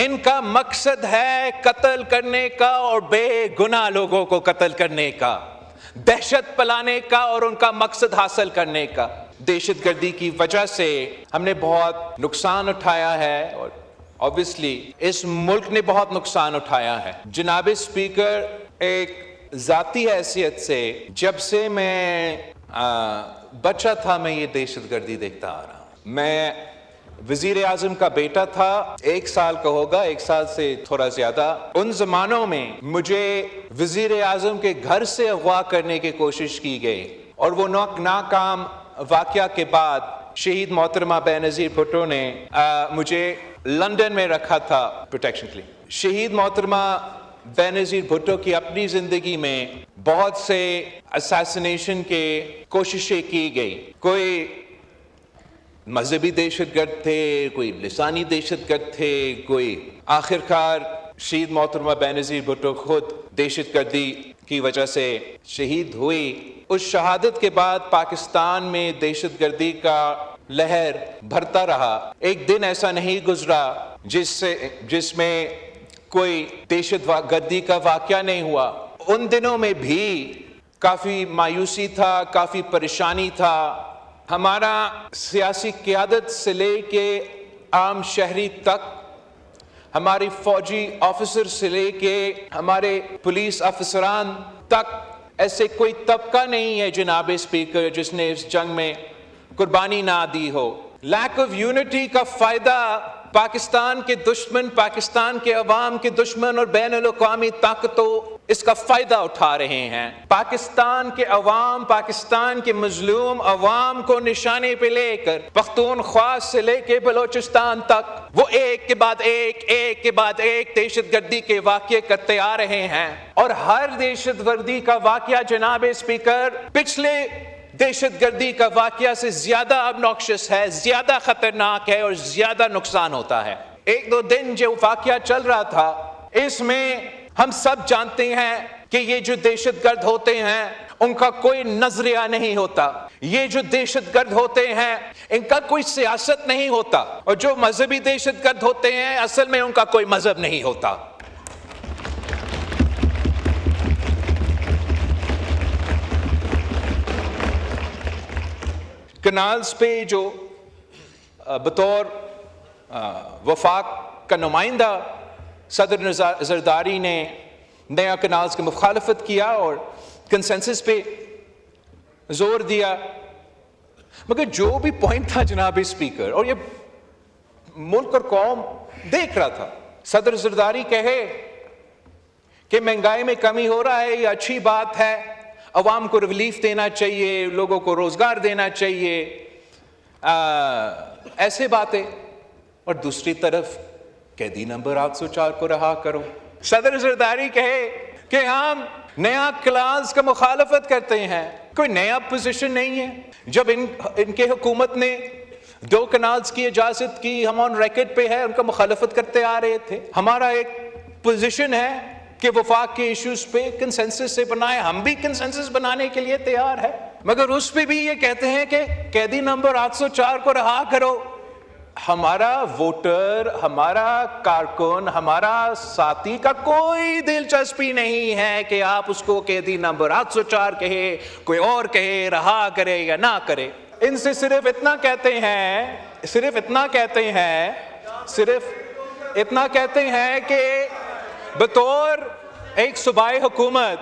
ان کا مقصد ہے قتل کرنے کا اور بے گناہ لوگوں کو قتل کرنے کا، دہشت پلانے کا اور ان کا مقصد حاصل کرنے کا۔ دہشت گردی کی وجہ سے ہم نے بہت نقصان اٹھایا ہے اور obviously اس ملک نے بہت نقصان اٹھایا ہے۔ جناب اسپیکر، ایک ذاتی حیثیت سے جب سے میں بچہ تھا میں یہ دہشت گردی دیکھتا آ رہا ہوں۔ میں وزیر اعظم کا بیٹا تھا، 1 سال کا ہوگا، 1 سال سے تھوڑا زیادہ۔ ان زمانوں میں مجھے وزیر اعظم کے گھر سے اغوا کرنے کی کوشش کی گئی اور وہ ناکام واقعہ کے بعد شہید محترمہ بینظیر بھٹو نے مجھے لندن میں رکھا تھا پروٹیکشن کے لیے۔ شہید محترمہ بینظیر بھٹو کی اپنی زندگی میں بہت سے اساسینیشن کے کوششیں کی گئی، کوئی مذہبی دہشت گرد تھے، کوئی لسانی دہشت گرد تھے، کوئی آخرکار شہید محترمہ بینظیر بھٹو خود دہشت گردی کی وجہ سے شہید ہوئی۔ اس شہادت کے بعد پاکستان میں دہشت گردی کا لہر بھرتا رہا۔ ایک دن ایسا نہیں گزرا جس میں کوئی دہشت گردی کا واقعہ نہیں ہوا۔ ان دنوں میں بھی کافی مایوسی تھا، کافی پریشانی تھا۔ ہمارا سیاسی قیادت سے لے کے عام شہری تک، ہماری فوجی آفیسر سے لے کے ہمارے پولیس افسران تک، ایسے کوئی طبقہ نہیں ہے جناب اسپیکر جس نے اس جنگ میں قربانی نہ دی ہو۔ لیک آف یونٹی کا فائدہ پاکستان کے دشمن، پاکستان کے عوام کے دشمن اور بین الاقوامی طاقتوں اس کا فائدہ اٹھا رہے ہیں۔ پاکستان کے عوام، پاکستان کے مظلوم عوام کو نشانے پہ لے کر پختونخوا سے لے کے بلوچستان تک وہ ایک کے بعد ایک دہشت گردی کے واقعے کرتے آ رہے ہیں، اور ہر دہشت گردی کا واقعہ جناب اسپیکر پچھلے دہشت گردی کا واقعہ سے زیادہ obnoxious ہے، زیادہ خطرناک ہے اور زیادہ نقصان ہوتا ہے۔ 1-2 دن جو واقعہ چل رہا تھا، اس میں ہم سب جانتے ہیں کہ یہ جو دہشت گرد ہوتے ہیں ان کا کوئی نظریہ نہیں ہوتا، یہ جو دہشت گرد ہوتے ہیں ان کا کوئی سیاست نہیں ہوتا، اور جو مذہبی دہشت گرد ہوتے ہیں اصل میں ان کا کوئی مذہب نہیں ہوتا۔ کنالز پہ جو بطور وفاق کا نمائندہ صدر زرداری نے نیا کنالز کی مخالفت کیا اور کنسنسس پہ زور دیا، مگر جو بھی پوائنٹ تھا جناب اسپیکر، اور یہ ملک اور قوم دیکھ رہا تھا، صدر زرداری کہے کہ مہنگائی میں کمی ہو رہا ہے، یہ اچھی بات ہے، عوام کو ریلیف دینا چاہیے، لوگوں کو روزگار دینا چاہیے، ایسے باتیں، اور دوسری طرف قیدی نمبر 804 کو رہا کرو۔ صدر زرداری کہے کہ ہم نیا کلاس کا مخالفت کرتے ہیں، کوئی نیا پوزیشن نہیں ہے۔ جب ان کے حکومت نے 2 کنالز کی اجازت کی، ہم آن ریکارڈ پہ ہے، ان کا مخالفت کرتے آ رہے تھے۔ ہمارا ایک پوزیشن ہے کہ وفاق کے ایشوز پہ کنسنسس سے بنائے، ہم بھی کنسنسس بنانے کے لیے تیار ہے، مگر اس پہ بھی یہ کہتے ہیں کہ قیدی نمبر 804 کو رہا کرو۔ ہمارا ووٹر، ہمارا کارکن، ہمارا ساتھی کا کوئی دلچسپی نہیں ہے کہ آپ اس کو قیدی نمبر 804 کہے، کوئی اور کہے، رہا کرے یا نہ کرے۔ ان سے صرف اتنا کہتے ہیں کہ بطور ایک صوبائی حکومت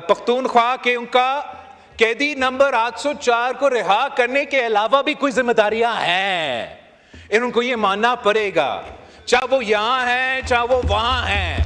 پختونخوا کے ان کا قیدی نمبر 804 کو رہا کرنے کے علاوہ بھی کوئی ذمہ داریاں ہیں، ان کو یہ ماننا پڑے گا، چاہے وہ یہاں ہیں چاہے وہ وہاں ہیں۔